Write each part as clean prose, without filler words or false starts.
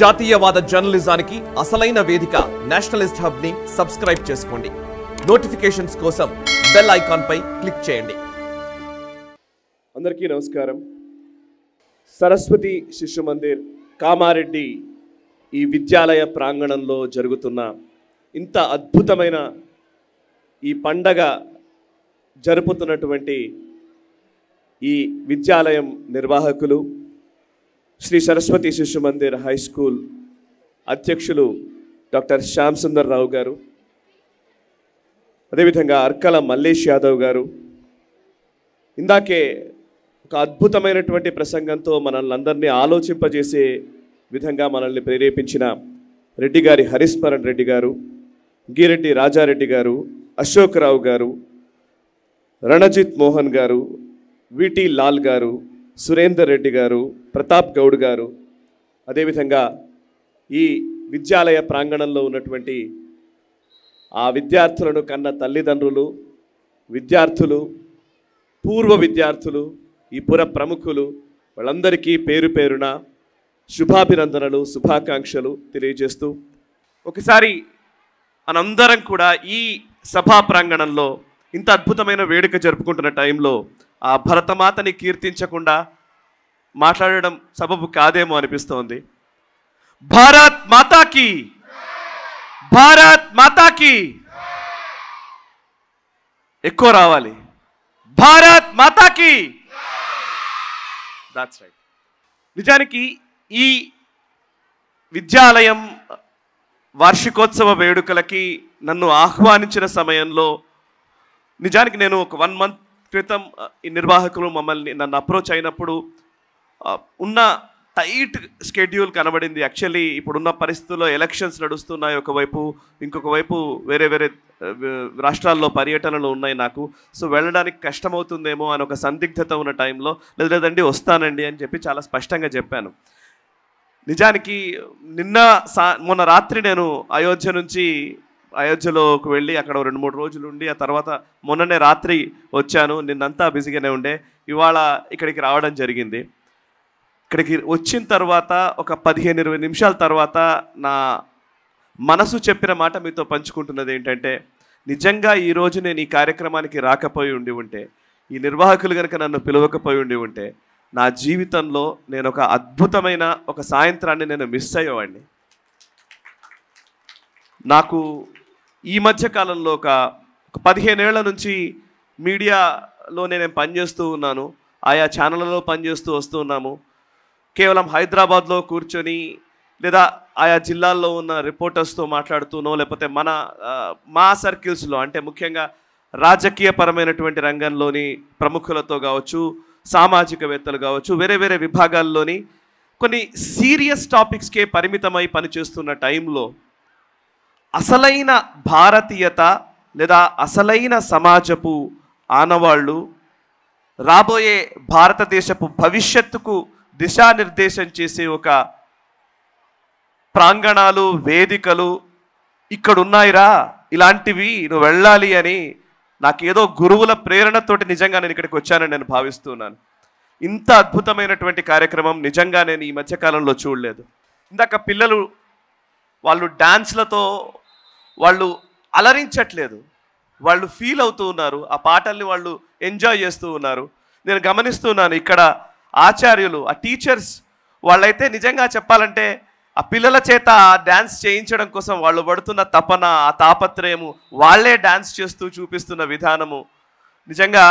జాతీయవాద జర్నలిజానికి అసలైన వేదిక నేషనలిస్ట్ హబ్ ని సబ్స్క్రైబ్ చేసుకోండి. నోటిఫికేషన్స్ కోసం బెల్ ఐకాన్ పై క్లిక్ చేయండి. అందరికీ నమస్కారం. సరస్వతి శిశు మందిర్ కామారెడ్డి ఈ విద్యాలయ ప్రాంగణంలో జరుగుతున్న ఇంత అద్భుతమైన ఈ పండగ జరుపుతున్నటువంటి ఈ విద్యాలయం నిర్వాహకులు, శ్రీ సరస్వతి శిశు మందిర్ హై స్కూల్ అధ్యక్షులు డాక్టర్ శ్యామ్ సుందర్ రావు గారు, అదేవిధంగా అర్కల మల్లేష్ యాదవ్ గారు, ఇందాకే ఒక అద్భుతమైనటువంటి ప్రసంగంతో మనల్ని అందరినీ ఆలోచింపజేసే విధంగా మనల్ని ప్రేరేపించిన రెడ్డి గారి హరిస్మరణ్ రెడ్డి గారు, గీరెడ్డి రాజారెడ్డి గారు, అశోక్ రావు గారు, రణజిత్ మోహన్ గారు, విటి లాల్ గారు, సురేందర్ రెడ్డి గారు, ప్రతాప్ గౌడ్ గారు, అదేవిధంగా ఈ విద్యాలయ ప్రాంగణంలో ఉన్నటువంటి ఆ విద్యార్థులను కన్న తల్లిదండ్రులు, విద్యార్థులు, పూర్వ విద్యార్థులు, ఈ పుర ప్రముఖులు, వాళ్ళందరికీ పేరు పేరున శుభాభినందనలు, శుభాకాంక్షలు తెలియజేస్తూ ఒకసారి మనందరం కూడా ఈ సభా ప్రాంగణంలో ఇంత అద్భుతమైన వేడుక జరుపుకుంటున్న టైంలో ఆ భరతమాతని కీర్తించకుండా మాట్లాడడం సబబు కాదేమో అనిపిస్తోంది. భారత్ మాతాకి, భారత్ మాతాకి ఎక్కువ రావాలి. భారత్ మాతాకి. That's right. నిజానికి ఈ విద్యాలయం వార్షికోత్సవ వేడుకలకి నన్ను ఆహ్వానించిన సమయంలో నిజానికి నేను ఒక 1 month క్రితం ఈ నిర్వాహకులు నన్ను అప్రోచ్ అయినప్పుడు ఉన్న టైట్ షెడ్యూల్ కనబడింది. యాక్చువల్లీ ఇప్పుడున్న పరిస్థితుల్లో ఎలక్షన్స్ నడుస్తున్నాయి ఒకవైపు, ఇంకొక వైపు వేరే వేరే రాష్ట్రాల్లో పర్యటనలు ఉన్నాయి నాకు. సో వెళ్ళడానికి కష్టమవుతుందేమో అని ఒక సందిగ్ధత ఉన్న టైంలో లేదండి వస్తానండి అని చెప్పి చాలా స్పష్టంగా చెప్పాను. నిజానికి మొన్న రాత్రి నేను అయోధ్యలోకి వెళ్ళి అక్కడ 2-3 రోజులు ఉండి ఆ తర్వాత మొన్ననే రాత్రి వచ్చాను. నిన్నంతా బిజీగానే ఉండే. ఇవాళ ఇక్కడికి రావడం జరిగింది. ఇక్కడికి వచ్చిన తర్వాత ఒక 15-20 నిమిషాల తర్వాత నా మనసు చెప్పిన మాట మీతో పంచుకుంటున్నది ఏంటంటే, నిజంగా ఈరోజు నేను ఈ కార్యక్రమానికి రాకపోయి ఉంటే, ఈ నిర్వాహకులు కనుక నన్ను పిలవకపోయి ఉంటే, నా జీవితంలో నేను ఒక అద్భుతమైన ఒక సాయంత్రాన్ని నేను మిస్ అయ్యేవాడిని. నాకు ఈ మధ్య కాలంలో ఒక 15 ఏళ్ల నుంచి మీడియాలో నేను పనిచేస్తూ ఉన్నాను. ఆయా ఛానళ్ళలో పనిచేస్తూ వస్తూ ఉన్నాము. కేవలం హైదరాబాద్లో కూర్చొని లేదా ఆయా జిల్లాల్లో ఉన్న రిపోర్టర్స్తో మాట్లాడుతూనో లేకపోతే మా సర్కిల్స్లో అంటే ముఖ్యంగా రాజకీయపరమైనటువంటి రంగంలోని ప్రముఖులతో కావచ్చు, సామాజికవేత్తలు కావచ్చు, వేరే వేరే విభాగాల్లోని కొన్ని సీరియస్ టాపిక్స్కే పరిమితమై పనిచేస్తున్న టైంలో అసలైన భారతీయత లేదా అసలైన సమాజపు ఆనవాళ్ళు, రాబోయే భారతదేశపు భవిష్యత్తుకు దిశానిర్దేశం చేసే ఒక ప్రాంగణాలు, వేదికలు ఇక్కడున్నాయిరా, ఇలాంటివి నువ్వు వెళ్ళాలి అని నాకేదో గురువుల ప్రేరణతోటి నిజంగా నేను ఇక్కడికి వచ్చానని నేను భావిస్తున్నాను. ఇంత అద్భుతమైనటువంటి కార్యక్రమం నిజంగా నేను ఈ మధ్యకాలంలో చూడలేదు. ఇందాక పిల్లలు వాళ్ళు డాన్స్లతో వాళ్ళు అలరించట్లేదు, వాళ్ళు ఫీల్ అవుతూ ఉన్నారు. ఆ పాటల్ని వాళ్ళు ఎంజాయ్ చేస్తూ ఉన్నారు. నేను గమనిస్తున్నాను ఇక్కడ ఆచార్యులు, ఆ టీచర్స్ వాళ్ళైతే నిజంగా చెప్పాలంటే ఆ పిల్లల చేత డ్యాన్స్ చేయించడం కోసం వాళ్ళు పడుతున్న తపన, ఆ తాపత్రయము, వాళ్ళే డ్యాన్స్ చేస్తూ చూపిస్తున్న విధానము, నిజంగా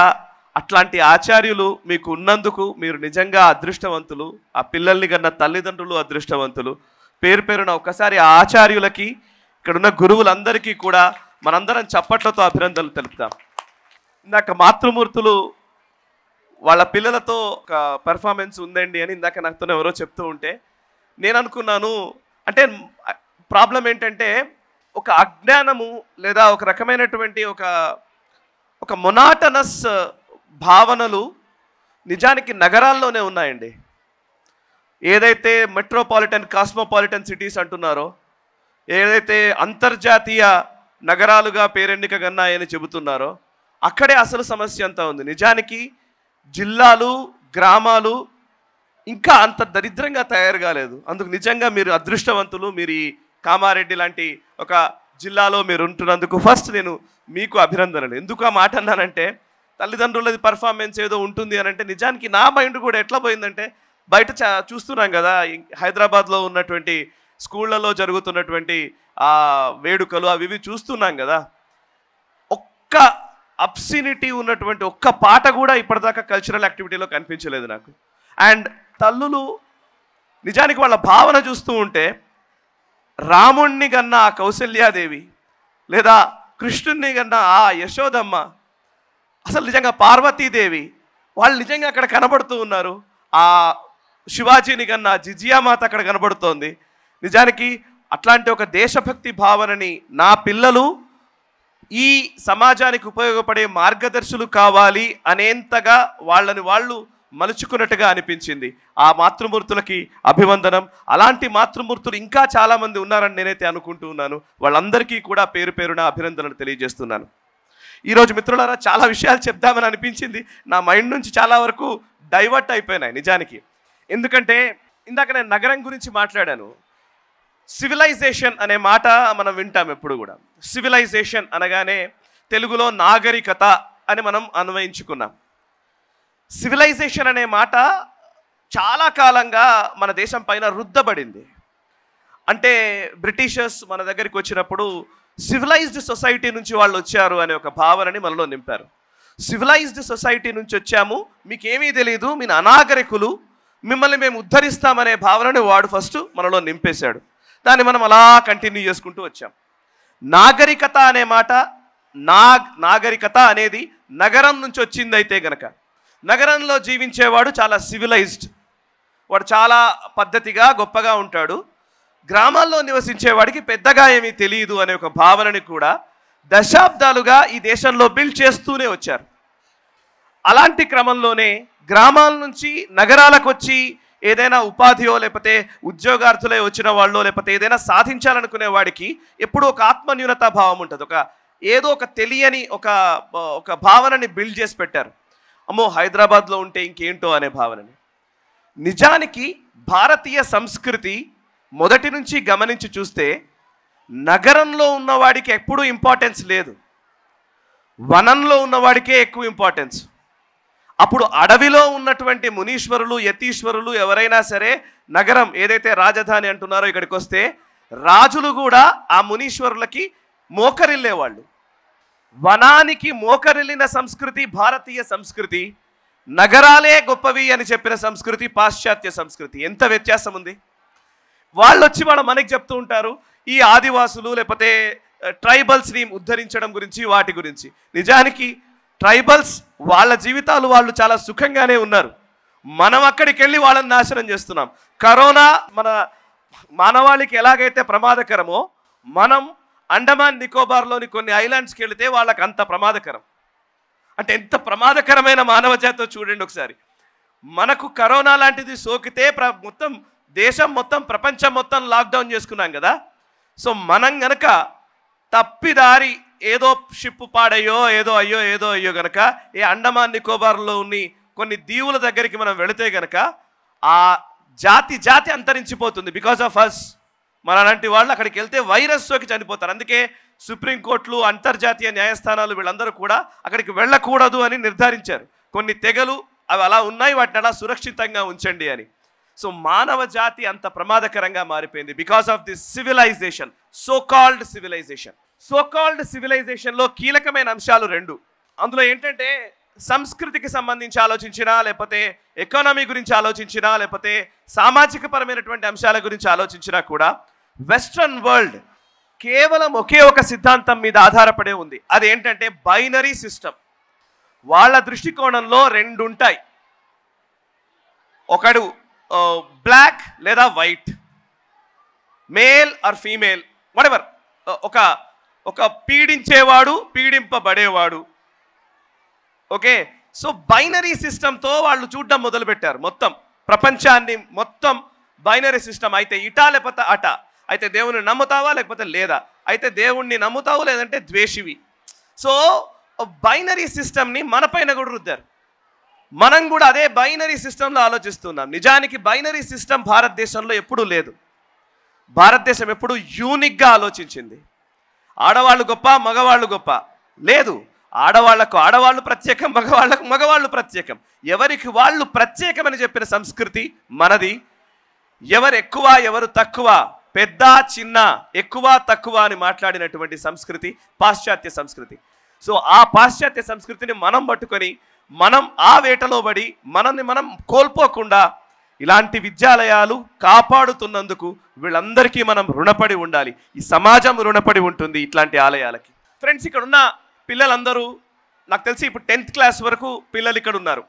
అట్లాంటి ఆచార్యులు మీకు ఉన్నందుకు మీరు నిజంగా అదృష్టవంతులు. ఆ పిల్లల్ని కన్నా తల్లిదండ్రులు అదృష్టవంతులు. పేరు పేరున ఒకసారి ఆ ఆచార్యులకి, ఇక్కడున్న గురువులందరికీ కూడా మనందరం చప్పట్లతో అభినందనలు తెలుపుతాం. ఇందాక మాతృమూర్తులు వాళ్ళ పిల్లలతో ఒక పెర్ఫార్మెన్స్ ఉందండి అని ఇందాక నాతో ఎవరో చెప్తూ ఉంటే నేను అనుకున్నాను, అంటే ప్రాబ్లం ఏంటంటే ఒక అజ్ఞానము లేదా ఒక రకమైనటువంటి ఒక మొనాటనస్ భావనలు నిజానికి నగరాల్లోనే ఉన్నాయండి. ఏదైతే మెట్రోపాలిటన్, కాస్మోపాలిటన్ సిటీస్ అంటున్నారో, ఏదైతే అంతర్జాతీయ నగరాలుగా పేరెన్నికగన్నాయని చెబుతున్నారో అక్కడే అసలు సమస్య అంతా ఉంది. నిజానికి జిల్లాలు, గ్రామాలు ఇంకా అంత దరిద్రంగా తయారు కాలేదు. అందుకు నిజంగా మీరు అదృష్టవంతులు. మీరు ఈ కామారెడ్డి లాంటి ఒక జిల్లాలో మీరు ఉంటున్నందుకు ఫస్ట్ నేను మీకు అభినందనలు. ఎందుకు ఆ మాట అన్నానంటే, తల్లిదండ్రులది పర్ఫార్మెన్స్ ఏదో ఉంటుంది అని అంటే, నిజానికి నా మైండ్ కూడా ఎట్లా పోయిందంటే, బయట చూస్తున్నాం కదా హైదరాబాద్లో ఉన్నటువంటి స్కూళ్ళలో జరుగుతున్నటువంటి ఆ వేడుకలు అవి ఇవి చూస్తున్నాం కదా, ఒక్క అబ్సినిటీ ఉన్నటువంటి ఒక్క పాట కూడా ఇప్పటిదాకా కల్చరల్ యాక్టివిటీలో కనిపించలేదు నాకు. అండ్ తల్లులు నిజానికి వాళ్ళ భావన చూస్తూ ఉంటే, రాముణ్ణి కన్న ఆ కౌసల్యాదేవి లేదా కృష్ణుణ్ణి కన్న ఆ యశోదమ్మ, అసలు నిజంగా పార్వతీదేవి వాళ్ళు నిజంగా అక్కడ కనబడుతూ ఉన్నారు. ఆ శివాజీని కన్నా జిజియామాత అక్కడ కనబడుతోంది. నిజానికి అట్లాంటి ఒక దేశభక్తి భావనని నా పిల్లలు ఈ సమాజానికి ఉపయోగపడే మార్గదర్శులు కావాలి అనేంతగా వాళ్ళని వాళ్ళు మలుచుకున్నట్టుగా అనిపించింది. ఆ మాతృమూర్తులకి అభివందనం. అలాంటి మాతృమూర్తులు ఇంకా చాలామంది ఉన్నారని నేనైతే అనుకుంటూ ఉన్నాను. వాళ్ళందరికీ కూడా పేరు పేరున అభినందనలు తెలియజేస్తున్నాను. ఈరోజు మిత్రులారా చాలా విషయాలు చెప్దామని అనిపించింది. నా మైండ్ నుంచి చాలా వరకు డైవర్ట్ అయిపోయినాయి నిజానికి. ఎందుకంటే ఇందాక నేను నగరం గురించి మాట్లాడాను. సివిలైజేషన్ అనే మాట మనం వింటాం ఎప్పుడు కూడా. సివిలైజేషన్ అనగానే తెలుగులో నాగరికత అని మనం అన్వయించుకున్నాం. సివిలైజేషన్ అనే మాట చాలా కాలంగా మన దేశం పైన రుద్దబడింది. అంటే బ్రిటిషర్స్ మన దగ్గరికి వచ్చినప్పుడు సివిలైజ్డ్ సొసైటీ నుంచి వాళ్ళు వచ్చారు అనే ఒక భావనని మనలో నింపారు. సివిలైజ్డ్ సొసైటీ నుంచి వచ్చాము, మీకేమీ తెలియదు, మీ అనాగరికులు, మిమ్మల్ని మేము ఉద్ధరిస్తామనే భావనని వాడు ఫస్ట్ మనలో నింపేశాడు. దాన్ని మనం అలా కంటిన్యూ చేసుకుంటూ వచ్చాం. నాగరికత అనే మాట, నాగరికత అనేది నగరం నుంచి వచ్చిందైతే గనక, నగరంలో జీవించేవాడు చాలా సివిలైజ్డ్, వాడు చాలా పద్ధతిగా గొప్పగా ఉంటాడు. గ్రామాల్లో నివసించేవాడికి పెద్దగా ఏమీ తెలియదు అనే ఒక భావనని కూడా దశాబ్దాలుగా ఈ దేశంలో బిల్డ్ చేస్తూనే వచ్చారు. అలాంటి క్రమంలోనే గ్రామాల నుంచి నగరాలకు వచ్చి ఏదైనా ఉపాధియో లేకపోతే ఉద్యోగార్థులే వచ్చిన వాళ్ళు లేకపోతే ఏదైనా సాధించాలనుకునే వాడికి ఎప్పుడూ ఒక ఆత్మన్యూనతా భావం ఉంటుంది. ఏదో ఒక తెలియని ఒక భావనని బిల్డ్ చేసి పెట్టారు. అమ్మో హైదరాబాద్లో ఉంటే ఇంకేంటో అనే భావనని. నిజానికి భారతీయ సంస్కృతి మొదటి నుంచి గమనించి చూస్తే నగరంలో ఉన్నవాడికి ఎప్పుడూ ఇంపార్టెన్స్ లేదు, వనంలో ఉన్నవాడికే ఎక్కువ ఇంపార్టెన్స్. అప్పుడు అడవిలో ఉన్నటువంటి మునీశ్వరులు యతీశ్వరులు ఎవరైనా సరే నగరం ఏదైతే రాజధాని అంటున్నారో ఇక్కడికి వస్తే రాజులు కూడా ఆ మునీశ్వరులకి మోకరిల్లేవాళ్ళు. వనానికి మోకరిల్లిన సంస్కృతి భారతీయ సంస్కృతి, నగరాలే గొప్పవి అని చెప్పిన సంస్కృతి పాశ్చాత్య సంస్కృతి. ఎంత వ్యత్యాసం ఉంది. వాళ్ళు వచ్చి మనకి చెప్తూ ఉంటారు ఈ ఆదివాసులు లేకపోతే ట్రైబల్స్ని ఉద్ధరించడం గురించి వాటి గురించి. నిజానికి ట్రైబల్స్ వాళ్ళ జీవితాలు వాళ్ళు చాలా సుఖంగానే ఉన్నారు. మనం అక్కడికి వెళ్ళి వాళ్ళని నాశనం చేస్తున్నాం. కరోనా మన మానవాళికి ఎలాగైతే ప్రమాదకరమో మనం అండమాన్ నికోబార్లోని కొన్ని ఐలాండ్స్కి వెళితే వాళ్ళకి అంత ప్రమాదకరం. అంటే ఎంత ప్రమాదకరమైన మానవ జాతో చూడండి ఒకసారి. మనకు కరోనా లాంటిది సోకితే మొత్తం దేశం మొత్తం ప్రపంచం మొత్తం లాక్డౌన్ చేసుకున్నాం కదా. సో మనం గనక తప్పిదారి ఏదో షిప్ పాడయ్యో ఏదో అయ్యో గనక ఏ అండమాన్ నికోబార్లో ఉన్ని కొన్ని దీవుల దగ్గరికి మనం వెళితే గనక ఆ జాతి అంతరించిపోతుంది. Because of us. మన అలాంటి వాళ్ళు అక్కడికి వెళ్తే వైరస్ సోకి చనిపోతారు. అందుకే సుప్రీంకోర్టులు అంతర్జాతీయ న్యాయస్థానాలు వీళ్ళందరూ కూడా అక్కడికి వెళ్ళకూడదు అని నిర్ధారించారు. కొన్ని తెగలు అవి అలా ఉన్నాయి, వాటిని అలా సురక్షితంగా ఉంచండి అని. సో మానవ జాతి అంత ప్రమాదకరంగా మారిపోయింది because of this civilization, so called civilization. So called సివిలైజేషన్లో కీలకమైన అంశాలు రెండు. అందులో ఏంటంటే సంస్కృతికి సంబంధించి ఆలోచించినా లేకపోతే ఎకానమీ గురించి ఆలోచించినా లేకపోతే సామాజిక పరమైనటువంటి అంశాల గురించి ఆలోచించినా కూడా వెస్ట్రన్ వరల్డ్ కేవలం ఒకే ఒక సిద్ధాంతం మీద ఆధారపడే ఉంది. అదేంటంటే బైనరీ సిస్టమ్. వాళ్ళ దృష్టికోణంలో రెండు ఉంటాయి, ఒకడు బ్లాక్ లేదా white, male or female, whatever. ఒక పీడించేవాడు పీడింపబడేవాడు. ఓకే, సో బైనరీ సిస్టంతో వాళ్ళు చూడడం మొదలుపెట్టారు. మొత్తం ప్రపంచాన్ని మొత్తం బైనరీ సిస్టమ్. అయితే ఇటా లేకపోతే అటా, అయితే దేవుణ్ణి నమ్ముతావా లేకపోతే లేదా, అయితే దేవుణ్ణి నమ్ముతావు లేదంటే ద్వేషివి. సో బైనరీ సిస్టమ్ని మన పైన కూడా రుద్దారు. మనం కూడా అదే బైనరీ సిస్టంలో ఆలోచిస్తున్నాం. నిజానికి బైనరీ సిస్టమ్ భారతదేశంలో ఎప్పుడూ లేదు. భారతదేశం ఎప్పుడు యూనిక్గా ఆలోచించింది. ఆడవాళ్ళు గొప్ప, మగవాళ్ళు గొప్ప లేదు. ఆడవాళ్లకు ఆడవాళ్ళు ప్రత్యేకం, మగవాళ్లకు మగవాళ్ళు ప్రత్యేకం. ఎవరికి వాళ్ళు ప్రత్యేకమని చెప్పిన సంస్కృతి మనది. ఎవరు ఎక్కువ ఎవరు తక్కువ, పెద్ద చిన్న, ఎక్కువ తక్కువ అని మాట్లాడినటువంటి సంస్కృతి పాశ్చాత్య సంస్కృతి. సో ఆ పాశ్చాత్య సంస్కృతిని మనం పట్టుకొని మనం ఆ వేటలో పడి మనల్ని మనం కోల్పోకుండా ఇలాంటి విద్యాలయాలు కాపాడుతున్నందుకు వీళ్ళందరికీ మనం రుణపడి ఉండాలి. ఈ సమాజం రుణపడి ఉంటుంది ఇట్లాంటి ఆలయాలకి. ఫ్రెండ్స్, ఇక్కడ ఉన్న పిల్లలందరూ నాకు తెలిసి ఇప్పుడు 10th క్లాస్ వరకు పిల్లలు ఇక్కడ ఉన్నారు.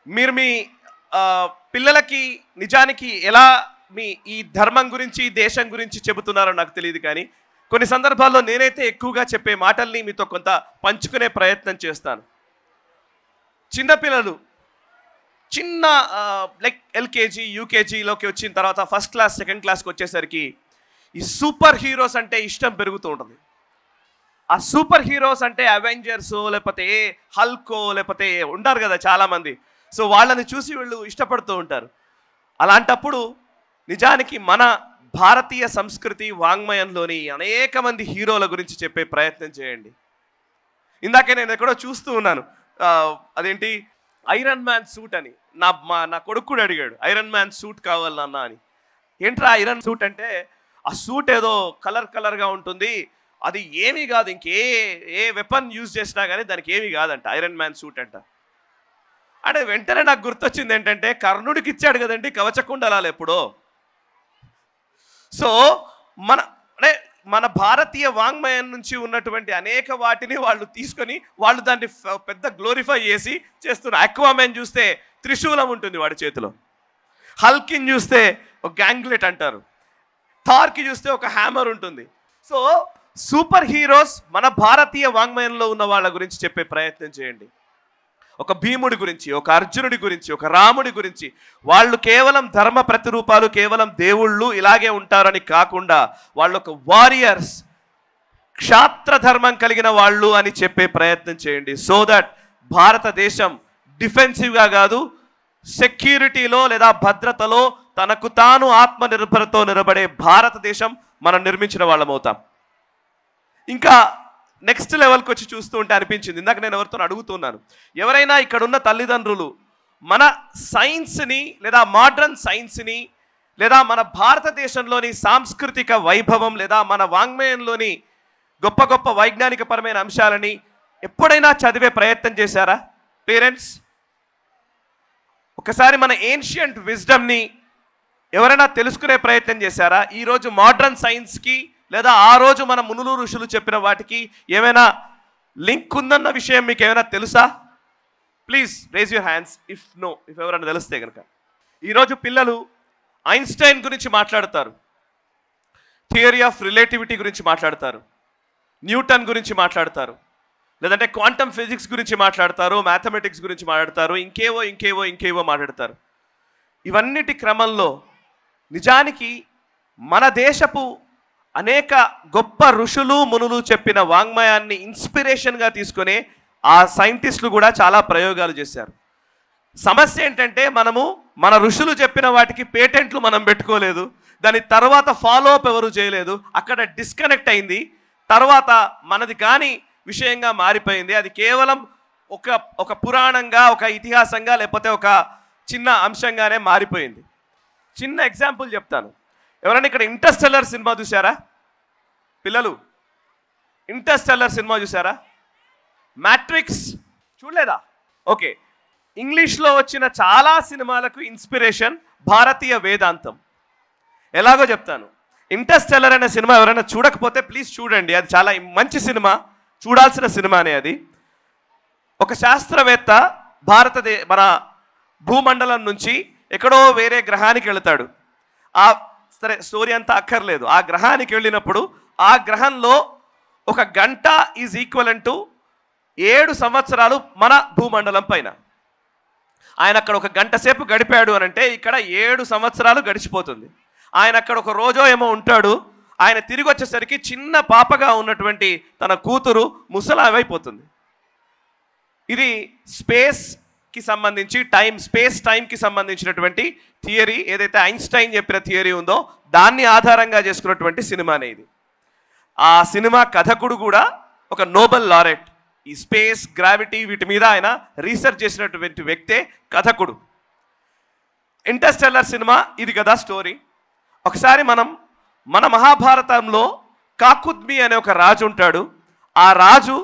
మీరు మీ పిల్లలకి నిజానికి ఎలా మీ ఈ ధర్మం గురించి, దేశం గురించి చెబుతున్నారో నాకు తెలియదు, కానీ కొన్ని సందర్భాల్లో నేనైతే ఎక్కువగా చెప్పే మాటల్ని మీతో కొంత పంచుకునే ప్రయత్నం చేస్తాను. చిన్నపిల్లలు చిన్న లైక్ ఎల్కేజీ యూకేజీలోకి వచ్చిన తర్వాత ఫస్ట్ క్లాస్ సెకండ్ క్లాస్కి వచ్చేసరికి ఈ సూపర్ హీరోస్ అంటే ఇష్టం పెరుగుతూ ఉంటుంది. ఆ సూపర్ హీరోస్ అంటే అవెంజర్స్ లేకపోతే హల్కో లేకపోతే ఉంటారు కదా చాలామంది. సో వాళ్ళని చూసి వీళ్ళు ఇష్టపడుతూ ఉంటారు. అలాంటప్పుడు నిజానికి మన భారతీయ సంస్కృతి వాంగ్మయంలోని అనేక మంది హీరోల గురించి చెప్పే ప్రయత్నం చేయండి. ఇందాకే నేను ఎక్కడో చూస్తూ ఉన్నాను, అదేంటి ఐరన్ మ్యాన్ సూట్ అని. నా కొడుకు కూడా అడిగాడు, ఐరన్ మ్యాన్ సూట్ కావాలన్నా అని. ఏంట్రా ఐరన్ సూట్ అంటే, ఆ సూట్ ఏదో కలర్గా ఉంటుంది, అది ఏమీ కాదు, ఏ వెపన్ యూజ్ చేసినా కానీ దానికి ఏమీ కాదంట, ఐరన్ మ్యాన్ సూట్ అంట. అంటే వెంటనే నాకు గుర్తొచ్చింది ఏంటంటే, కర్ణుడికి ఇచ్చాడు కదండి కవచకుండలాలు ఎప్పుడో. సో మన భారతీయ వాంగ్మయం నుంచి ఉన్నటువంటి అనేక వాటిని వాళ్ళు తీసుకొని వాళ్ళు దాన్ని పెద్ద గ్లోరిఫై చేసి చేస్తున్నారు. అక్వామెన్ చూస్తే త్రిశూలం ఉంటుంది వాడి చేతిలో, హల్కిన్ చూస్తే ఒక గ్యాంగ్లెట్ అంటారు, థార్కి చూస్తే ఒక హ్యామర్ ఉంటుంది. సో సూపర్ హీరోస్ మన భారతీయ వాంగ్మయంలో ఉన్న వాళ్ళ గురించి చెప్పే ప్రయత్నం చేయండి. ఒక భీముడి గురించి, ఒక అర్జునుడి గురించి, ఒక రాముడి గురించి. వాళ్ళు కేవలం ధర్మ ప్రతిరూపాలు, కేవలం దేవుళ్ళు ఇలాగే ఉంటారని కాకుండా వాళ్ళు ఒక వారియర్స్, క్షాత్ర ధర్మం కలిగిన వాళ్ళు అని చెప్పే ప్రయత్నం చేయండి. సో దట్ భారతదేశం డిఫెన్సివ్గా కాదు, సెక్యూరిటీలో లేదా భద్రతలో తనకు తాను ఆత్మనిర్భరతో నిలబడే భారతదేశం మనం నిర్మించిన వాళ్ళం అవుతాం. ఇంకా నెక్స్ట్ లెవెల్కి వచ్చి చూస్తూ ఉంటే అనిపించింది, ఇందాక నేను ఎవరితో అడుగుతున్నాను, ఎవరైనా ఇక్కడ ఉన్న తల్లిదండ్రులు మన సైన్స్ని లేదా మోడ్రన్ సైన్స్ని లేదా మన భారతదేశంలోని సాంస్కృతిక వైభవం లేదా మన వాంగ్మయంలోని గొప్ప గొప్ప వైజ్ఞానికపరమైన అంశాలని ఎప్పుడైనా చదివే ప్రయత్నం చేశారా? పేరెంట్స్, ఒకసారి మన ఏన్షియంట్ విజ్డమ్ని ఎవరైనా తెలుసుకునే ప్రయత్నం చేశారా? ఈరోజు మోడ్రన్ సైన్స్కి లేదా ఆ రోజు మన మునులు ఋషులు చెప్పిన వాటికి ఏమైనా లింక్ ఉందన్న విషయం మీకు ఏమైనా తెలుసా? Please raise your hands if ఎవరైనా తెలిస్తే కనుక. ఈరోజు పిల్లలు ఐన్స్టైన్ గురించి మాట్లాడతారు, థియరీ ఆఫ్ రిలేటివిటీ గురించి మాట్లాడతారు, న్యూటన్ గురించి మాట్లాడతారు, లేదంటే క్వాంటమ్ ఫిజిక్స్ గురించి మాట్లాడతారు, మ్యాథమెటిక్స్ గురించి మాట్లాడతారు, ఇంకేవో మాట్లాడతారు. ఇవన్నిటి క్రమంలో నిజానికి మన దేశపు అనేక గొప్ప ఋషులు మునులు చెప్పిన వాంగ్మయాన్ని ఇన్స్పిరేషన్గా తీసుకునే ఆ సైంటిస్టులు కూడా చాలా ప్రయోగాలు చేశారు. సమస్య ఏంటంటే మనము మన ఋషులు చెప్పిన వాటికి పేటెంట్లు మనం పెట్టుకోలేదు, దాని తర్వాత ఫాలో అప్ ఎవరు చేయలేదు, అక్కడ డిస్కనెక్ట్ అయింది. తర్వాత మనది కాని విషయంగా మారిపోయింది. అది కేవలం ఒక పురాణంగా, ఒక ఇతిహాసంగా, లేకపోతే ఒక చిన్న అంశంగానే మారిపోయింది. చిన్న ఎగ్జాంపుల్ చెప్తాను. ఎవరైనా ఇక్కడ ఇంటర్స్టెల్లర్ సినిమా చూసారా పిల్లలు? ఇంటర్స్టెల్లర్ సినిమా చూసారా? మ్యాట్రిక్స్ చూడలేదా? ఓకే, ఇంగ్లీష్లో వచ్చిన చాలా సినిమాలకు ఇన్స్పిరేషన్ భారతీయ వేదాంతం. ఎలాగో చెప్తాను. ఇంటర్స్టెల్లర్ అనే సినిమా ఎవరైనా చూడకపోతే ప్లీజ్ చూడండి, అది చాలా మంచి సినిమా, చూడాల్సిన సినిమానే అది. ఒక శాస్త్రవేత్త మన భూమండలం నుంచి ఎక్కడో వేరే గ్రహానికి వెళతాడు. సరే స్టోరీ అంతా అక్కర్లేదు. ఆ గ్రహానికి వెళ్ళినప్పుడు ఆ గ్రహంలో ఒక గంట ఈజ్ ఈక్వలెంట్ టు 7 సంవత్సరాలు మన భూమండలం పైన. ఆయన అక్కడ ఒక గంట సేపు గడిపాడు అని అంటే ఇక్కడ 7 సంవత్సరాలు గడిచిపోతుంది. ఆయన అక్కడ ఒక రోజో ఏమో ఉంటాడు. ఆయన తిరిగి వచ్చేసరికి చిన్న పాపగా ఉన్నటువంటి తన కూతురు ముసలామైపోతుంది. ఇది స్పేస్ కి సంబంధించి స్పేస్ టైంకి సంబంధించినటువంటి థియరీ, ఏదైతే ఐన్స్టైన్ చెప్పిన థియరీ ఉందో దాన్ని ఆధారంగా చేసుకున్నటువంటి సినిమానే ఇది. ఆ సినిమా కథకుడు కూడా ఒక నోబెల్ లారెట్. ఈ స్పేస్, గ్రావిటీ వీటి మీద ఆయన రీసెర్చ్ చేసినటువంటి వ్యక్తే కథకుడు. ఇంటర్స్టెల్లర్ సినిమా ఇది కదా స్టోరీ. ఒకసారి మన మహాభారతంలో కాకుద్మి అనే ఒక రాజు ఉంటాడు. ఆ రాజు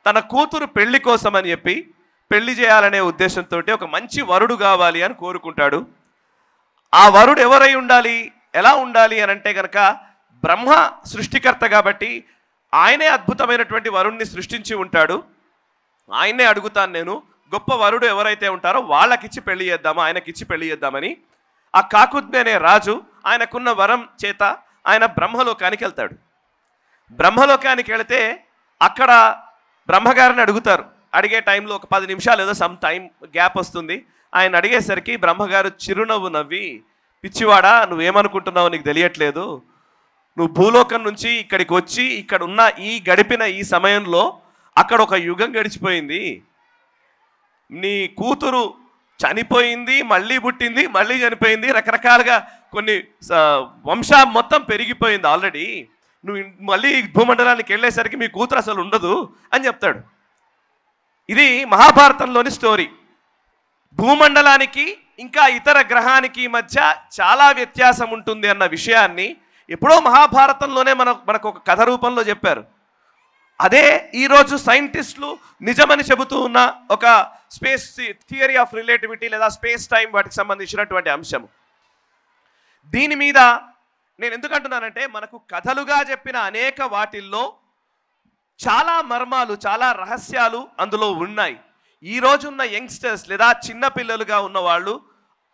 తన కూతురు పెళ్లి కోసం అని చెప్పి పెళ్లి చేయాలనే ఉద్దేశంతో ఒక మంచి వరుడు కావాలి అని కోరుకుంటాడు. ఆ వరుడు ఎవరై ఉండాలి, ఎలా ఉండాలి అని అంటే కనుక బ్రహ్మ సృష్టికర్త కాబట్టి ఆయనే అద్భుతమైనటువంటి వరుణ్ణి సృష్టించి ఉంటాడు. ఆయన్నే అడుగుతాను నేను, గొప్ప వరుడు ఎవరైతే ఉంటారో వాళ్ళకిచ్చి పెళ్లి చేద్దాము, ఆయనకిచ్చి పెళ్లి చేద్దామని. ఆ కాకుద్మి అనే రాజు ఆయనకున్న వరం చేత ఆయన బ్రహ్మలోకానికి వెళ్తాడు. బ్రహ్మలోకానికి వెళితే అక్కడ బ్రహ్మగారిని అడుగుతారు. అడిగే టైంలో ఒక 10 నిమిషాలు ఏదో సమ్ టైం గ్యాప్ వస్తుంది. ఆయన అడిగేసరికి బ్రహ్మగారు చిరునవ్వు నవ్వి, పిచ్చివాడా నువ్వేమనుకుంటున్నావు, నీకు తెలియట్లేదు. నువ్వు భూలోకం నుంచి ఇక్కడికి వచ్చి ఇక్కడ ఉన్న గడిపిన ఈ సమయంలో అక్కడ ఒక యుగం గడిచిపోయింది. నీ కూతురు చనిపోయింది, మళ్ళీ పుట్టింది, మళ్ళీ చనిపోయింది, రకరకాలుగా కొన్ని వంశం మొత్తం పెరిగిపోయింది ఆల్రెడీ. నువ్వు మళ్ళీ భూమండలానికి వెళ్ళేసరికి మీ కూతురు అసలు ఉండదు అని చెప్తాడు. ఇది మహాభారతంలోని స్టోరీ. భూమండలానికి ఇంకా ఇతర గ్రహానికి మధ్య చాలా వ్యత్యాసం ఉంటుంది అన్న విషయాన్ని ఎప్పుడో మహాభారతంలోనే మనకు ఒక కథ రూపంలో చెప్పారు. అదే ఈరోజు సైంటిస్టులు నిజమని చెబుతూ ఉన్న ఒక స్పేస్ థియరీ ఆఫ్ రిలేటివిటీ లేదా స్పేస్ టైం వాటికి సంబంధించినటువంటి అంశం. దీని మీద నేను ఎందుకంటున్నానంటే మనకు కథలుగా చెప్పిన అనేక వాటిల్లో చాలా మర్మాలు, చాలా రహస్యాలు అందులో ఉన్నాయి. ఈ రోజున్న యంగ్స్టర్స్ లేదా చిన్న పిల్లలుగా ఉన్నవాళ్ళు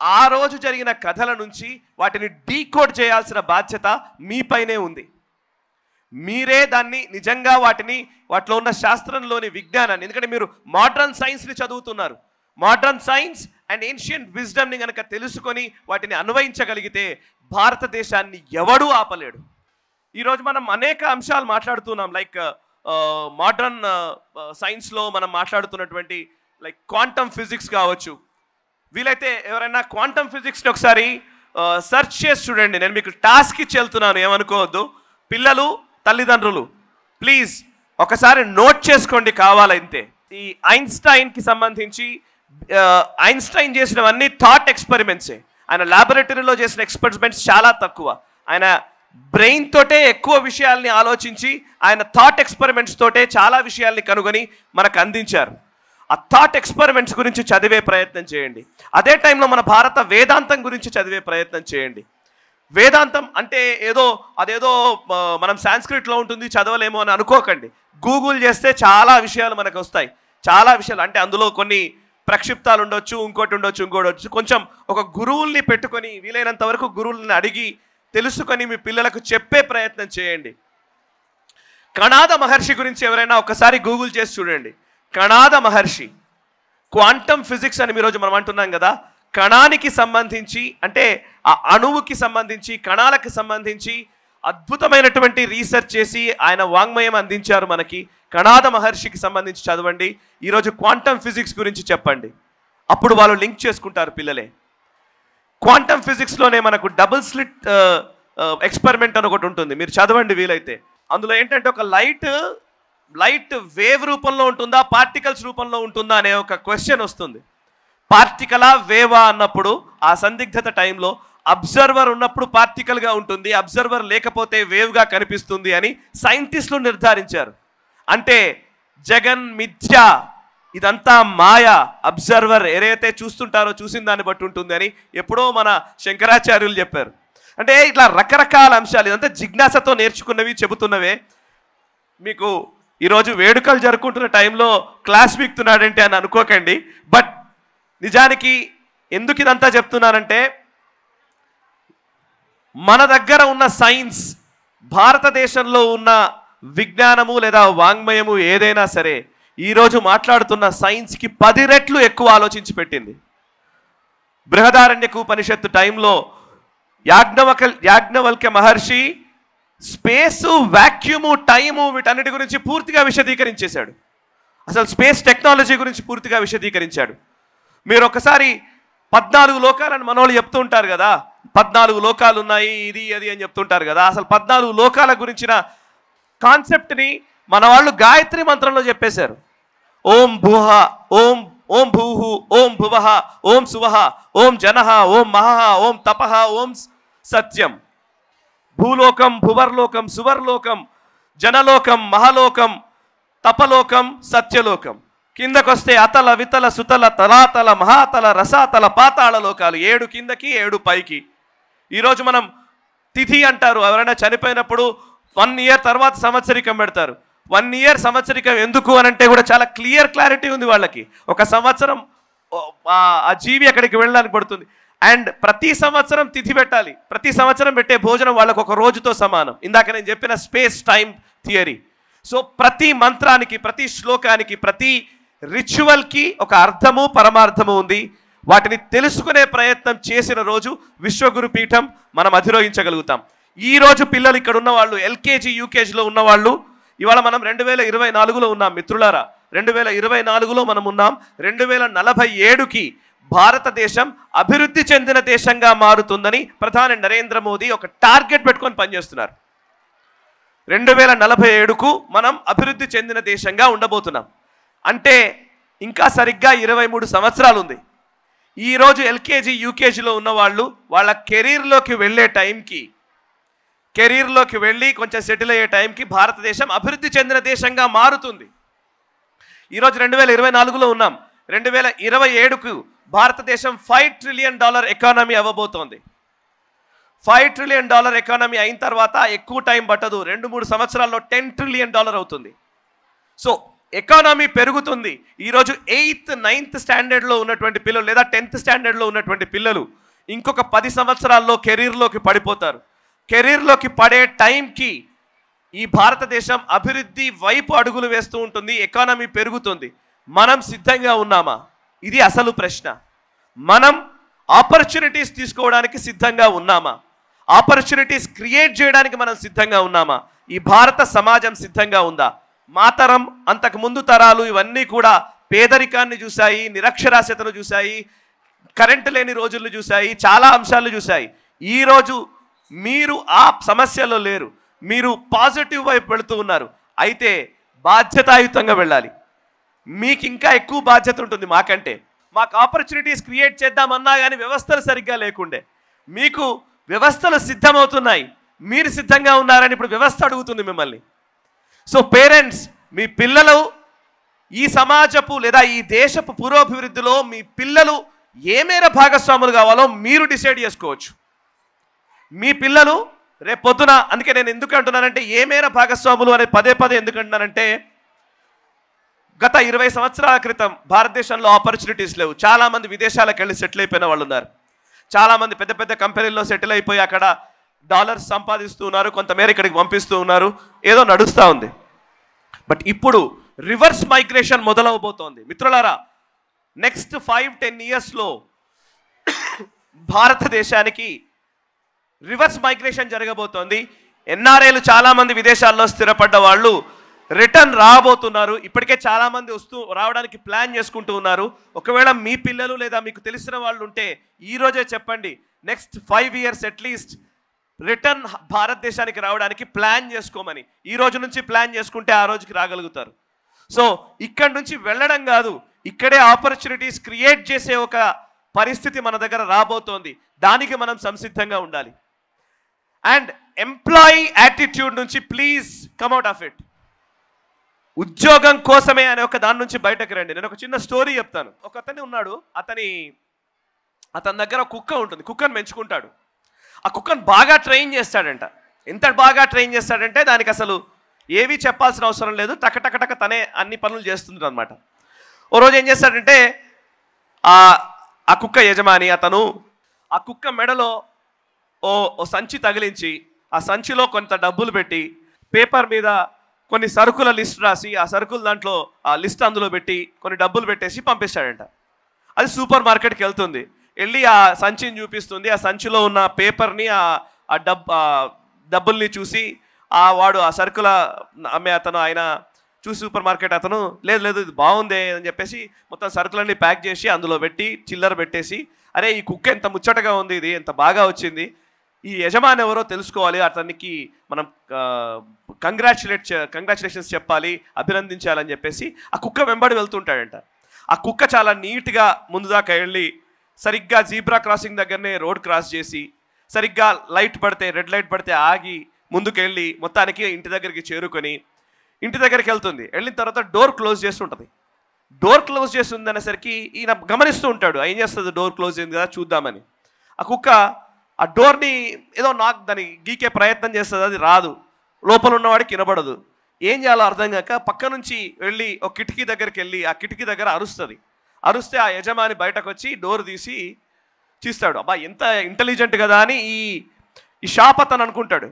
ఆ రోజు జరిగిన కథల నుంచి వాటిని డీకోడ్ చేయాల్సిన బాధ్యత మీపైనే ఉంది. మీరే దాన్ని నిజంగా వాటిలో ఉన్న శాస్త్రంలోని విజ్ఞానాన్ని, ఎందుకంటే మీరు మోడర్న్ సైన్స్ని చదువుతున్నారు, మోడర్న్ సైన్స్ అండ్ ఏన్షియంట్ విజ్డమ్ని కనుక తెలుసుకొని వాటిని అన్వయించగలిగితే భారతదేశాన్ని ఎవడూ ఆపలేడు. ఈరోజు మనం అనేక అంశాలు మాట్లాడుతున్నాం. లైక్ మోడర్న్ సైన్స్లో మనం మాట్లాడుతున్నటువంటి లైక్ క్వాంటమ్ ఫిజిక్స్ కావచ్చు. వీలైతే ఎవరైనా క్వాంటమ్ ఫిజిక్స్ని ఒకసారి సెర్చ్ చేసి చూడండి. నేను మీకు టాస్క్ ఇచ్చి వెళ్తున్నాను, ఏమనుకోవద్దు. పిల్లలు, తల్లిదండ్రులు ప్లీజ్ ఒకసారి నోట్ చేసుకోండి కావాలంతే. ఈ ఐన్స్టైన్కి సంబంధించి ఐన్స్టైన్ చేసినవన్నీ థాట్ ఎక్స్పెరిమెంట్సే. ఆయన ల్యాబొరేటరీలో చేసిన ఎక్స్పెరిమెంట్స్ చాలా తక్కువ. ఆయన బ్రెయిన్ తోటే ఎక్కువ విషయాల్ని ఆలోచించి ఆయన థాట్ ఎక్స్పెరిమెంట్స్ తోటే చాలా విషయాల్ని కనుగొని మనకు అందించారు. ఆ థాట్ ఎక్స్పెరిమెంట్స్ గురించి చదివే ప్రయత్నం చేయండి. అదే టైంలో మన భారత వేదాంతం గురించి చదివే ప్రయత్నం చేయండి. వేదాంతం అంటే అదేదో మనం సాంస్క్రిట్లో ఉంటుంది చదవలేమో అని అనుకోకండి. గూగుల్ చేస్తే చాలా విషయాలు మనకు వస్తాయి. చాలా విషయాలు అంటే అందులో కొన్ని ప్రక్షిప్తాలు ఉండొచ్చు, ఇంకోటి ఉండొచ్చు. కొంచెం ఒక గురువుల్ని పెట్టుకొని వీలైనంత వరకు గురువుల్ని అడిగి తెలుసుకొని మీ పిల్లలకు చెప్పే ప్రయత్నం చేయండి. కణాద మహర్షి గురించి ఎవరైనా ఒకసారి గూగుల్ చేసి చూడండి. కణాద మహర్షి క్వాంటమ్ ఫిజిక్స్ అని ఈరోజు మనం అంటున్నాం కదా, కణానికి సంబంధించి అంటే ఆ అణువుకి సంబంధించి కణాలకు సంబంధించి అద్భుతమైనటువంటి రీసెర్చ్ చేసి ఆయన వాంగ్మయం అందించారు మనకి. కణాద మహర్షికి సంబంధించి చదవండి. ఈరోజు క్వాంటమ్ ఫిజిక్స్ గురించి చెప్పండి, అప్పుడు వాళ్ళు లింక్ చేసుకుంటారు పిల్లలే. క్వాంటమ్ ఫిజిక్స్లోనే మనకు డబుల్ స్లిట్ ఎక్స్పెరిమెంట్ అని ఒకటి ఉంటుంది, మీరు చదవండి వీలైతే. అందులో ఏంటంటే ఒక లైట్ వేవ్ రూపంలో ఉంటుందా, పార్టికల్స్ రూపంలో ఉంటుందా అనే ఒక క్వశ్చన్ వస్తుంది. పార్టికలా వేవా అన్నప్పుడు ఆ సందిగ్ధత టైంలో అబ్జర్వర్ ఉన్నప్పుడు పార్టికల్గా ఉంటుంది, అబ్జర్వర్ లేకపోతే వేవ్గా కనిపిస్తుంది అని సైంటిస్టులు నిర్ధారించారు. అంటే జగన్ మిథ్య, ఇదంతా మాయ, అబ్జర్వర్ ఏదైతే చూస్తుంటారో చూసిన దాన్ని బట్టి ఉంటుంది అని ఎప్పుడో మన శంకరాచార్యులు చెప్పారు. అంటే ఇట్లా రకరకాల అంశాలు, ఇదంతా జిజ్ఞాసతో నేర్చుకున్నవి చెబుతున్నవే. మీకు ఈరోజు వేడుకలు జరుపుకుంటున్న టైంలో క్లాస్ వీక్తున్నాడంటే అని అనుకోకండి. బట్ నిజానికి ఎందుకు ఇదంతా చెప్తున్నానంటే మన దగ్గర ఉన్న సైన్స్, భారతదేశంలో ఉన్న విజ్ఞానము లేదా వాంగ్మయము ఏదైనా సరే ఈరోజు మాట్లాడుతున్న సైన్స్కి 10 రెట్లు ఎక్కువ ఆలోచించి పెట్టింది. బృహదారణ్యక ఉపనిషత్తు టైంలో యాజ్ఞవల్క్య మహర్షి స్పేసు, వాక్యూము, టైము వీటన్నిటి గురించి పూర్తిగా విశదీకరించేశాడు. అసలు స్పేస్ టెక్నాలజీ గురించి పూర్తిగా విశదీకరించాడు. మీరు ఒకసారి 14 లోకాలని మనోళ్ళు చెప్తూ ఉంటారు కదా, 14 లోకాలు ఉన్నాయి, ఇది అది అని చెప్తుంటారు కదా. అసలు 14 లోకాల గురించిన కాన్సెప్ట్ని మన వాళ్ళు గాయత్రి మంత్రంలో చెప్పేశారు. ఓం భూహ, ఓం ఓం భూహు, ఓం భువః, ఓం సువః, ఓం జనః, ఓం మహః, ఓం తపః, ఓం సత్యం. భూలోకం, భువర్లోకం, సువర్లోకం, జనలోకం, మహలోకం, తపలోకం, సత్యలోకం. కిందకొస్తే అతల, వితల, సుతల, తలాతల, మహాతల, రసాతల, పాతాళ లోకాలు. 7 కిందకి 7 పైకి. ఈరోజు మనం తిథి అంటారు. ఎవరైనా చనిపోయినప్పుడు 1 ఇయర్ తర్వాత సంవత్సరికం పెడతారు. 1 ఇయర్ సంవత్సరికం ఎందుకు అని అంటే కూడా చాలా క్లారిటీ ఉంది వాళ్ళకి. ఒక సంవత్సరం ఆ జీవి అక్కడికి వెళ్ళడానికి పడుతుంది. అండ్ ప్రతి సంవత్సరం తిథి పెట్టాలి. ప్రతి సంవత్సరం పెట్టే భోజనం వాళ్ళకు ఒక రోజుతో సమానం. ఇందాక నేను చెప్పిన స్పేస్ టైం థియరీ. సో ప్రతి మంత్రానికి, ప్రతి శ్లోకానికి, ప్రతి రిచువల్కి ఒక అర్థము పరమార్థము ఉంది. వాటిని తెలుసుకునే ప్రయత్నం చేసిన రోజు విశ్వగురు పీఠం మనం అధిరోహించగలుగుతాం. ఈరోజు పిల్లలు ఇక్కడ ఉన్న వాళ్ళు, ఎల్కేజీ యూకేజీలో ఉన్నవాళ్ళు, ఇవాళ మనం 2024లో ఉన్నాం మిత్రులారా. 2024లో మనం ఉన్నాం. 2047కి భారతదేశం అభివృద్ధి చెందిన దేశంగా మారుతుందని ప్రధాని నరేంద్ర మోదీ ఒక టార్గెట్ పెట్టుకొని పనిచేస్తున్నారు. 2047కు మనం అభివృద్ధి చెందిన దేశంగా ఉండబోతున్నాం. అంటే ఇంకా సరిగ్గా 23 సంవత్సరాలు ఉంది. ఈరోజు ఎల్కేజీ యూకేజీలో ఉన్నవాళ్ళు వాళ్ళ కెరీర్లోకి వెళ్ళే టైంకి, కెరీర్లోకి వెళ్ళి కొంచెం సెటిల్ అయ్యే టైంకి భారతదేశం అభివృద్ధి చెందిన దేశంగా మారుతుంది. ఈరోజు 2024లో ఉన్నాం. 2027కు భారతదేశం $5 ట్రిలియన్ ఎకానమీ అవ్వబోతోంది. $5 ట్రిలియన్ ఎకానమీ అయిన తర్వాత ఎక్కువ టైం పట్టదు. 2-3 సంవత్సరాల్లో $10 ట్రిలియన్ అవుతుంది. సో ఎకానమీ పెరుగుతుంది. ఈరోజు 8th 9th స్టాండర్డ్లో ఉన్నటువంటి పిల్లలు లేదా 10th స్టాండర్డ్లో ఉన్నటువంటి పిల్లలు ఇంకొక 10 సంవత్సరాల్లో కెరీర్లోకి పడిపోతారు. కెరీర్లోకి పడే టైంకి ఈ భారతదేశం అభివృద్ధి వైపు అడుగులు వేస్తూ ఉంటుంది. ఎకానమీ పెరుగుతుంది. మనం సిద్ధంగా ఉన్నామా? ఇది అసలు ప్రశ్న. మనం ఆపర్చునిటీస్ తీసుకోవడానికి సిద్ధంగా ఉన్నామా? ఆపర్చునిటీస్ క్రియేట్ చేయడానికి మనం సిద్ధంగా ఉన్నామా? ఈ భారత సమాజం సిద్ధంగా ఉందా? మా తరం, అంతకు ముందు తరాలు ఇవన్నీ కూడా పేదరికాన్ని చూశాయి, నిరక్షరాస్యతను చూశాయి, కరెంటు లేని రోజులను చూశాయి, చాలా అంశాలను చూశాయి. ఈరోజు మీరు ఆ సమస్యలో లేరు. మీరు పాజిటివ్ వైపు వెళుతూ ఉన్నారు. అయితే బాధ్యతాయుతంగా వెళ్ళాలి. మీకు ఇంకా ఎక్కువ బాధ్యత ఉంటుంది మాకంటే. మాకు ఆపర్చునిటీస్ క్రియేట్ చేద్దామన్నా కానీ వ్యవస్థలు సరిగ్గా లేకుండే. మీకు వ్యవస్థలు సిద్ధమవుతున్నాయి, మీరు సిద్ధంగా ఉన్నారని ఇప్పుడు వ్యవస్థ అడుగుతుంది మిమ్మల్ని. సో పేరెంట్స్, మీ పిల్లలు ఈ సమాజపు లేదా ఈ దేశపు పురోభివృద్ధిలో మీ పిల్లలు ఏ మేర భాగస్వాములు కావాలో మీరు డిసైడ్ చేసుకోవచ్చు. మీ పిల్లలు రేపు పొద్దున, అందుకే నేను ఎందుకు అంటున్నానంటే ఏ మేర భాగస్వాములు అనేది పదే ఎందుకు అంటున్నానంటే, గత 20 సంవత్సరాల క్రితం భారతదేశంలో ఆపర్చునిటీస్ లేవు. చాలామంది విదేశాలకు వెళ్ళి సెటిల్ అయిపోయిన వాళ్ళు ఉన్నారు. చాలామంది పెద్ద పెద్ద కంపెనీల్లో సెటిల్ అయిపోయి అక్కడ డాలర్స్ సంపాదిస్తూ ఉన్నారు, కొంతమేర ఇక్కడికి పంపిస్తూ ఉన్నారు, ఏదో నడుస్తూ ఉంది. బట్ ఇప్పుడు రివర్స్ మైగ్రేషన్ మొదలవబోతోంది మిత్రులారా. నెక్స్ట్ 5-10 ఇయర్స్లో భారతదేశానికి రివర్స్ మైగ్రేషన్ జరగబోతోంది. ఎన్ఆర్ఐలు చాలామంది విదేశాల్లో స్థిరపడ్డ వాళ్ళు రిటర్న్ రాబోతున్నారు. ఇప్పటికే చాలామంది రావడానికి ప్లాన్ చేసుకుంటూ ఉన్నారు. ఒకవేళ మీ పిల్లలు లేదా మీకు తెలిసిన వాళ్ళు ఉంటే ఈరోజే చెప్పండి, నెక్స్ట్ 5 ఇయర్స్ అట్లీస్ట్ రిటర్న్ భారతదేశానికి రావడానికి ప్లాన్ చేసుకోమని. ఈ రోజు నుంచి ప్లాన్ చేసుకుంటే ఆ రోజుకి రాగలుగుతారు. సో ఇక్కడి నుంచి వెళ్ళడం కాదు, ఇక్కడే ఆపర్చునిటీస్ క్రియేట్ చేసే ఒక పరిస్థితి మన దగ్గర రాబోతోంది. దానికి మనం సంసిద్ధంగా ఉండాలి. అండ్ ఎంప్లాయీ యాటిట్యూడ్ నుంచి ప్లీజ్ కమ్అట్ ఆఫ్ ఇట్. ఉద్యోగం కోసమే అనే ఒక దాని నుంచి బయటకు రండి. నేను ఒక చిన్న స్టోరీ చెప్తాను. ఒక అతను ఉన్నాడు, అతని దగ్గర కుక్క ఉంటుంది. కుక్కను పెంచుకుంటాడు. ఆ కుక్కను బాగా ట్రైన్ చేస్తాడంట. ఎంత బాగా ట్రైన్ చేస్తాడంటే దానికి అసలు ఏవి చెప్పాల్సిన అవసరం లేదు, టక తనే అన్ని పనులు చేస్తుంది అనమాట. ఓ రోజు ఏం చేస్తాడంటే ఆ కుక్క యజమాని అతను ఆ కుక్క మెడలో ఓ సంచి తగిలించి ఆ సంచిలో కొంత డబ్బులు పెట్టి పేపర్ మీద కొన్ని సరుకుల లిస్ట్ రాసి ఆ సరుకుల దాంట్లో ఆ లిస్ట్ అందులో పెట్టి కొన్ని డబ్బులు పెట్టేసి పంపిస్తాడంట. అది సూపర్ మార్కెట్కి వెళ్తుంది. వెళ్ళి ఆ సంచిని చూపిస్తుంది. ఆ సంచిలో ఉన్న పేపర్ని ఆ డబ్బుల్ని చూసి వాడు ఆ సరుకుల అమ్మే అతను ఆయన చూసి సూపర్ మార్కెట్ అతను లేదు ఇది బాగుందే అని చెప్పేసి మొత్తం సరుకులన్నీ ప్యాక్ చేసి అందులో పెట్టి చిల్లర పెట్టేసి, అరే ఈ కుక్క ఎంత ముచ్చటగా ఉంది, ఇది ఎంత బాగా వచ్చింది, ఈ యజమాని ఎవరో తెలుసుకోవాలి, అతనికి మనం కంగ్రాచులేషన్స్ చెప్పాలి, అభినందించాలని చెప్పేసి ఆ కుక్క వెంబడి వెళ్తుంటాడంట. ఆ కుక్క చాలా నీట్గా ముందు దాకా వెళ్ళి సరిగ్గా జీబ్రా క్రాసింగ్ దగ్గరనే రోడ్ క్రాస్ చేసి సరిగ్గా రెడ్ లైట్ పడితే ఆగి ముందుకెళ్ళి మొత్తానికి ఇంటి దగ్గరికి చేరుకొని ఇంటి దగ్గరికి వెళ్తుంది. వెళ్ళిన తర్వాత డోర్ క్లోజ్ చేస్తుంటుంది. డోర్ క్లోజ్ చేస్తుంది అనేసరికి ఈయన గమనిస్తూ ఉంటాడు, ఏం చేస్తుంది, డోర్ క్లోజ్ అయింది కదా చూద్దామని. ఆ కుక్క ఆ డోర్ని ఏదో దాన్ని గీకే ప్రయత్నం చేస్తుంది, అది రాదు, లోపల ఉన్నవాడికి వినబడదు. ఏం చేయాలో అర్థం కాక పక్క నుంచి వెళ్ళి ఒక కిటికీ దగ్గరికి వెళ్ళి ఆ కిటికీ దగ్గర అరుస్తే ఆ యజమాని బయటకు వచ్చి డోర్ తీసి చూస్తాడు. అబ్బా ఎంత ఇంటెలిజెంట్ కదా అని ఈ షాప్ అతను అనుకుంటాడు.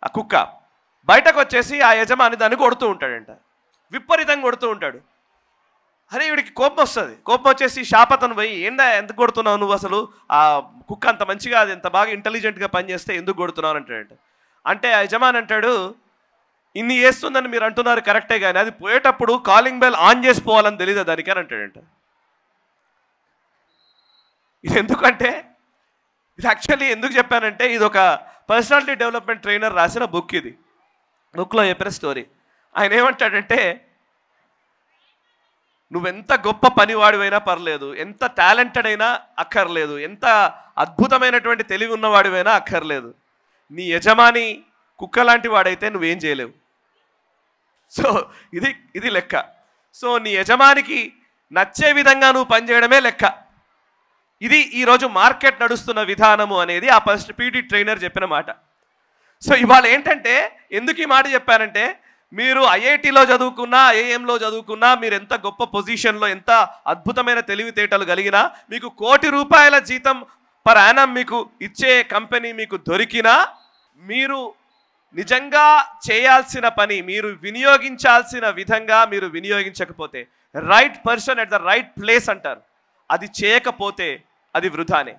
ఆ కుక్క బయటకు వచ్చేసి ఆ యజమాని దాన్ని కొడుతూ ఉంటాడంట, విపరీతంగా కొడుతూ ఉంటాడు. అరే వీడికి కోపం వస్తుంది. కోపం వచ్చేసి షాప్ అతను పోయి, ఎంత కొడుతున్నావు నువ్వు, అసలు ఆ కుక్క అంత మంచిగా అది ఎంత బాగా ఇంటెలిజెంట్గా పనిచేస్తే ఎందుకు కొడుతున్నావు అంటాడంట. అంటే ఆ యజమాని అంటాడు, ఇన్ని చేస్తుందని మీరు అంటున్నారు కరెక్టే, కానీ అది పోయేటప్పుడు కాలింగ్ బెల్ ఆన్ చేసి పోవాలని తెలియదు దానికి అని అంటాడంట. ఇది ఎందుకంటే ఇది యాక్చువల్లీ ఎందుకు చెప్పానంటే, ఇది ఒక పర్సనాలిటీ డెవలప్మెంట్ ట్రైనర్ రాసిన బుక్. ఇది బుక్లో చెప్పిన స్టోరీ. ఆయన ఏమంటాడంటే, నువ్వెంత గొప్ప పనివాడివైనా పర్లేదు, ఎంత టాలెంటెడ్ అయినా అక్కర్లేదు, ఎంత అద్భుతమైనటువంటి తెలివి ఉన్నవాడివైనా అక్కర్లేదు, నీ యజమాని కుక్క లాంటి వాడైతే నువ్వేం చేయలేవు. సో ఇది లెక్క. సో నీ యజమానికి నచ్చే విధంగా నువ్వు పనిచేయడమే లెక్క. ఇది ఈరోజు మార్కెట్ నడుస్తున్న విధానము అనేది ఆ ఫస్ట్ పీటీ ట్రైనర్ చెప్పిన మాట. సో ఇవాళ ఏంటంటే, ఎందుకు ఈ మాట చెప్పానంటే, మీరు ఐఐటిలో చదువుకున్నా, ఐఐఎంలో చదువుకున్నా, మీరు ఎంత గొప్ప పొజిషన్లో, ఎంత అద్భుతమైన తెలివితేటలు కలిగినా, మీకు ₹1 కోటి జీతం పర్ యానం మీకు ఇచ్చే కంపెనీ మీకు దొరికినా, మీరు నిజంగా చేయాల్సిన పని, మీరు వినియోగించాల్సిన విధంగా మీరు వినియోగించకపోతే, right person at the right place అంటారు, అది చేయకపోతే అది వృధానే.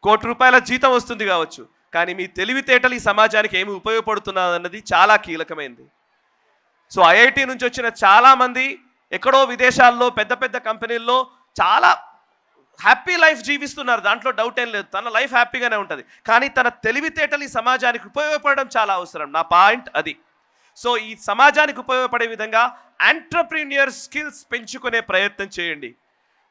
₹1 కోటి జీతం వస్తుంది కావచ్చు, కానీ మీ తెలివితేటలు ఈ సమాజానికి ఏమి ఉపయోగపడుతున్నదన్నది చాలా కీలకమైనది. సో ఐఐటి నుంచి వచ్చిన చాలామంది ఎక్కడో విదేశాల్లో పెద్ద పెద్ద కంపెనీల్లో చాలా హ్యాపీ లైఫ్ జీవిస్తున్నారు, దాంట్లో డౌట్ ఏం లేదు, తన లైఫ్ హ్యాపీగానే ఉంటుంది. కానీ తన తెలివితేటలు ఈ సమాజానికి ఉపయోగపడడం చాలా అవసరం. నా పాయింట్ అది. సో ఈ సమాజానికి ఉపయోగపడే విధంగా ఎంటర్‌ప్రెన్యూర్ స్కిల్స్ పెంచుకునే ప్రయత్నం చేయండి.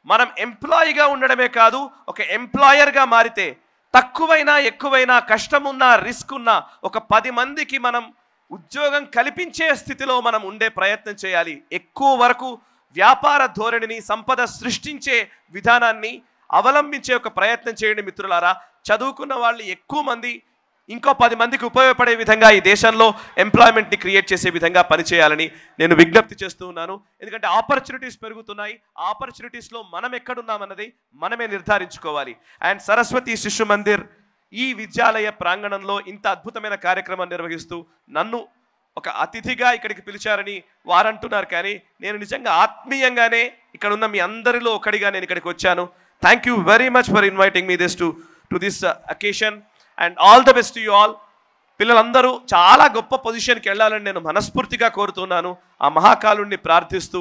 మనం ఎంప్లాయీగా ఉండడమే కాదు, ఒక ఎంప్లాయర్గా మారితే తక్కువైనా ఎక్కువైనా, కష్టమున్నా రిస్క్ ఉన్నా, ఒక 10 మందికి మనం ఉద్యోగం కల్పించే స్థితిలో మనం ఉండే ప్రయత్నం చేయాలి. ఎక్కువ వరకు వ్యాపార ధోరణిని, సంపద సృష్టించే విధానాన్ని అవలంబించే ఒక ప్రయత్నం చేయండి మిత్రులారా. చదువుకున్న వాళ్ళు ఎక్కువ మంది ఇంకో 10 మందికి ఉపయోగపడే విధంగా ఈ దేశంలో ఎంప్లాయ్మెంట్ని క్రియేట్ చేసే విధంగా పనిచేయాలని నేను విజ్ఞప్తి చేస్తూ ఉన్నాను. ఎందుకంటే ఆపర్చునిటీస్ పెరుగుతున్నాయి. ఆపర్చునిటీస్లో మనం ఎక్కడున్నామన్నది మనమే నిర్ధారించుకోవాలి. అండ్ సరస్వతి శిశు మందిర్ ఈ విద్యాలయ ప్రాంగణంలో ఇంత అద్భుతమైన కార్యక్రమం నిర్వహిస్తూ నన్ను ఒక అతిథిగా ఇక్కడికి పిలిచారని వారంటున్నారు, కానీ నేను నిజంగా ఆత్మీయంగానే ఇక్కడ ఉన్న మీ అందరిలో ఒకడిగా నేను ఇక్కడికి వచ్చాను. Thank you very much for inviting me to this occasion and all the best you all. పిల్లలందరూ చాలా గొప్ప పొజిషన్కి వెళ్ళాలని నేను మనస్ఫూర్తిగా కోరుతున్నాను. ఆ మహాకాలుణ్ణి ప్రార్థిస్తూ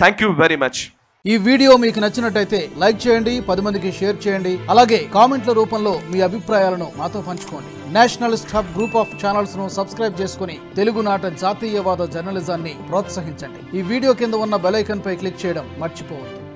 థ్యాంక్ యూ వెరీ మచ్. ఈ వీడియో మీకు నచ్చినట్టయితే లైక్ చేయండి, 10 మందికి షేర్ చేయండి. అలాగే కామెంట్ల రూపంలో మీ అభిప్రాయాలను మాతో పంచుకోండి. Nationalist hub group of channels ను సబ్స్క్రైబ్ చేసుకుని తెలుగునాట జాతీయవాద జర్నలిజాన్ని ప్రోత్సహించండి. ఈ వీడియో కింద ఉన్న బెల్ ఐకాన్ పై క్లిక్ చేయడం మర్చిపోవద్దు.